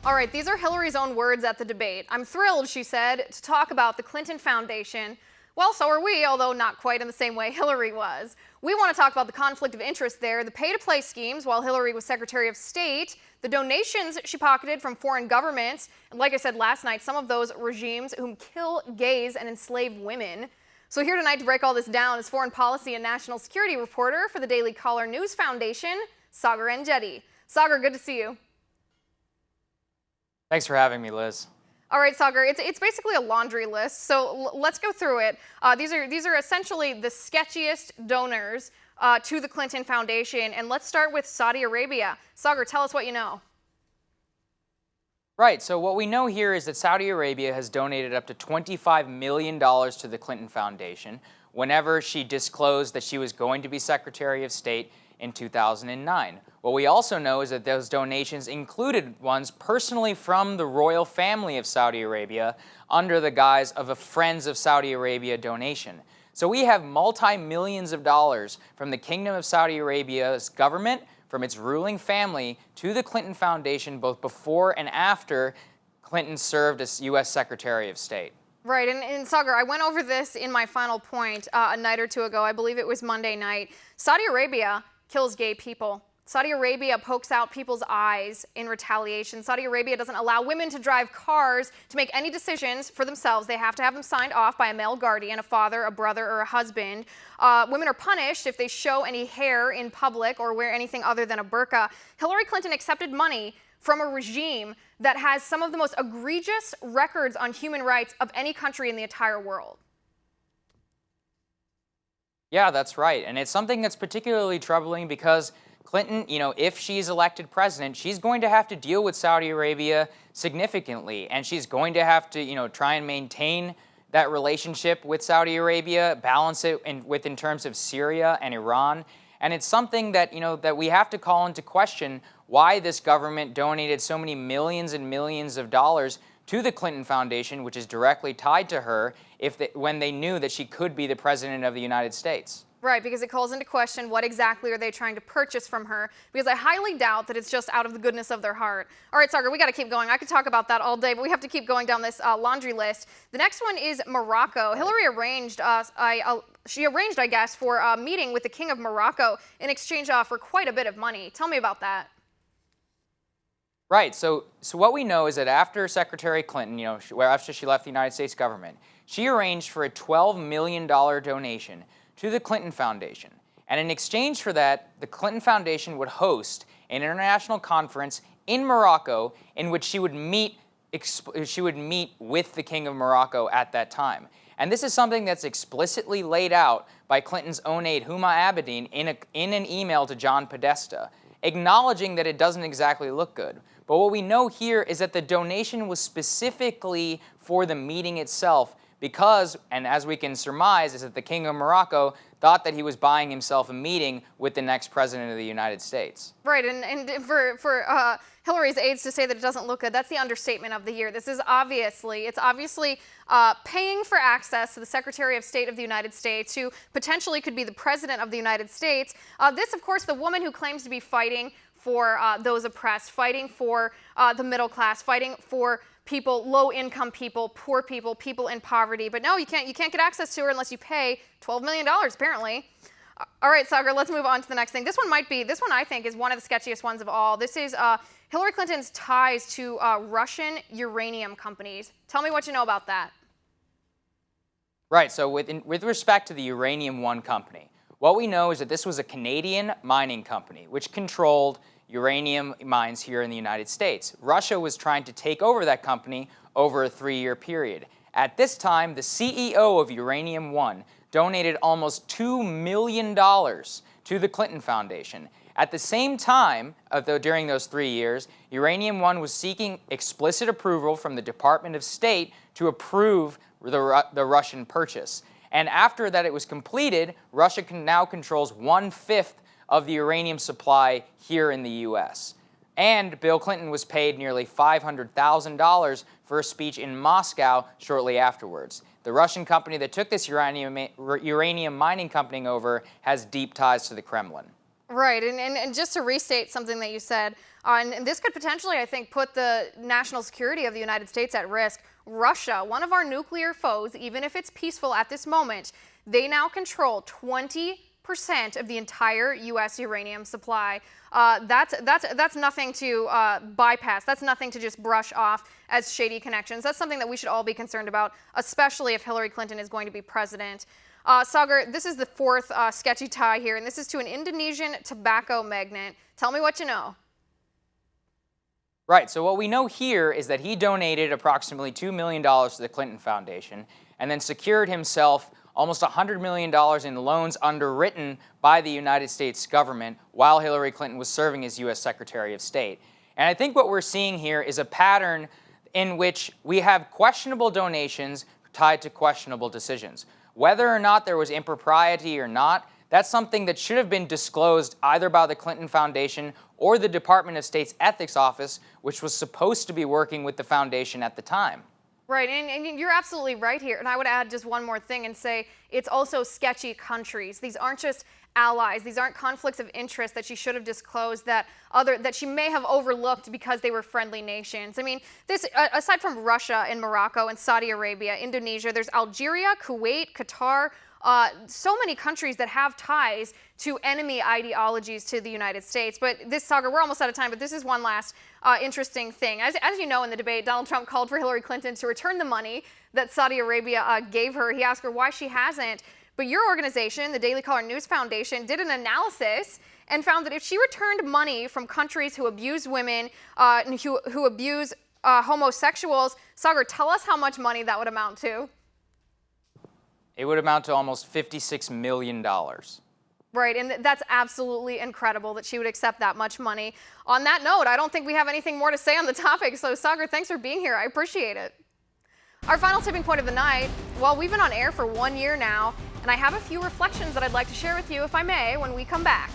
All right, these are Hillary's own words at the debate. "I'm thrilled," she said, "to talk about the Clinton Foundation." Well, so are we, although not quite in the same way Hillary was. We want to talk about the conflict of interest there, the pay-to-play schemes while Hillary was Secretary of State, the donations she pocketed from foreign governments, and like I said last night, some of those regimes whom kill gays and enslave women. So here tonight to break all this down is foreign policy and national security reporter for the Daily Caller News Foundation, Sagar Enjeti. Sagar, good to see you. Thanks for having me, Liz. All right, Sagar, it's basically a laundry list, so let's go through it. These are essentially the sketchiest donors to the Clinton Foundation, and let's start with Saudi Arabia. Sagar, tell us what you know. Right, so what we know here is that Saudi Arabia has donated up to $25 million to the Clinton Foundation whenever she disclosed that she was going to be Secretary of State in 2009. What we also know is that those donations included ones personally from the royal family of Saudi Arabia under the guise of a Friends of Saudi Arabia donation. So we have multi-millions of dollars from the Kingdom of Saudi Arabia's government, from its ruling family, to the Clinton Foundation both before and after Clinton served as U.S. Secretary of State. Right, and Sagar, I went over this in my final point a night or two ago. I believe it was Monday night. Saudi Arabia kills gay people. Saudi Arabia pokes out people's eyes in retaliation. Saudi Arabia doesn't allow women to drive cars to make any decisions for themselves. They have to have them signed off by a male guardian, a father, a brother, or a husband. Women are punished if they show any hair in public or wear anything other than a burqa. Hillary Clinton accepted money from a regime that has some of the most egregious records on human rights of any country in the entire world. Yeah, that's right. And it's something that's particularly troubling because Clinton, if she's elected president, she's going to have to deal with Saudi Arabia significantly. And she's going to have to, try and maintain that relationship with Saudi Arabia, balance it in terms of Syria and Iran. And it's something that, that we have to call into question why this government donated so many millions and millions of dollars to the Clinton Foundation, which is directly tied to her, when they knew that she could be the president of the United States. Right, because it calls into question what exactly are they trying to purchase from her, because I highly doubt that it's just out of the goodness of their heart. All right, Sagar, we got to keep going. I could talk about that all day, but we have to keep going down this laundry list. The next one is Morocco. Hillary arranged, I guess, for a meeting with the King of Morocco in exchange for quite a bit of money. Tell me about that. Right. So what we know is that after Secretary Clinton, after she left the United States government, she arranged for a $12 million donation to the Clinton Foundation. And in exchange for that, the Clinton Foundation would host an international conference in Morocco in which she would meet with the King of Morocco at that time. And this is something that's explicitly laid out by Clinton's own aide, Huma Abedin, in an email to John Podesta, acknowledging that it doesn't exactly look good. But what we know here is that the donation was specifically for the meeting itself because, and as we can surmise, is that the King of Morocco thought that he was buying himself a meeting with the next president of the United States. Right, and for Hillary's aides to say that it doesn't look good, that's the understatement of the year. This is obviously paying for access to the Secretary of State of the United States, who potentially could be the President of the United States. This, of course, the woman who claims to be fighting for those oppressed, fighting for the middle class, fighting for people, low-income people, poor people, people in poverty. But no, you can't get access to her unless you pay $12 million, apparently. All right, Sagar, let's move on to the next thing. This one I think is one of the sketchiest ones of all. This is Hillary Clinton's ties to Russian uranium companies. Tell me what you know about that. Right, so with respect to the Uranium One company, what we know is that this was a Canadian mining company which controlled uranium mines here in the United States. Russia was trying to take over that company over a 3-year period. At this time, the CEO of Uranium One donated almost $2 million to the Clinton Foundation. At the same time, during those 3 years, Uranium One was seeking explicit approval from the Department of State to approve the Russian purchase. And after that it was completed, Russia now controls 1/5 of the uranium supply here in the U.S. And Bill Clinton was paid nearly $500,000 for a speech in Moscow shortly afterwards. The Russian company that took this uranium mining company over has deep ties to the Kremlin. Right, and just to restate something that you said, and this could potentially, I think, put the national security of the United States at risk. Russia, one of our nuclear foes, even if it's peaceful at this moment, they now control 20% of the entire U.S. uranium supply. That's nothing to bypass. That's nothing to just brush off as shady connections. That's something that we should all be concerned about, especially if Hillary Clinton is going to be president. Sagar, this is the fourth sketchy tie here, and this is to an Indonesian tobacco magnate. Tell me what you know. Right, so what we know here is that he donated approximately $2 million to the Clinton Foundation and then secured himself almost $100 million in loans underwritten by the United States government while Hillary Clinton was serving as U.S. Secretary of State. And I think what we're seeing here is a pattern in which we have questionable donations tied to questionable decisions. Whether or not there was impropriety or not, that's something that should have been disclosed either by the Clinton Foundation or the Department of State's Ethics Office, which was supposed to be working with the foundation at the time. Right, and you're absolutely right here. And I would add just one more thing and say it's also sketchy countries. These aren't just allies. These aren't conflicts of interest that she should have disclosed that she may have overlooked because they were friendly nations. I mean, this aside from Russia and Morocco and Saudi Arabia, Indonesia, there's Algeria, Kuwait, Qatar, so many countries that have ties to enemy ideologies to the United States. But this, Sagar, we're almost out of time, but this is one last interesting thing. As you know, in the debate, Donald Trump called for Hillary Clinton to return the money that Saudi Arabia gave her. He asked her why she hasn't. But your organization, the Daily Caller News Foundation, did an analysis and found that if she returned money from countries who abuse women, and who abuse homosexuals, Sagar, tell us how much money that would amount to. It would amount to almost $56 million. Right, and that's absolutely incredible that she would accept that much money. On that note, I don't think we have anything more to say on the topic, so Sagar, thanks for being here. I appreciate it. Our final tipping point of the night, well, we've been on air for 1 year now, and I have a few reflections that I'd like to share with you, if I may, when we come back.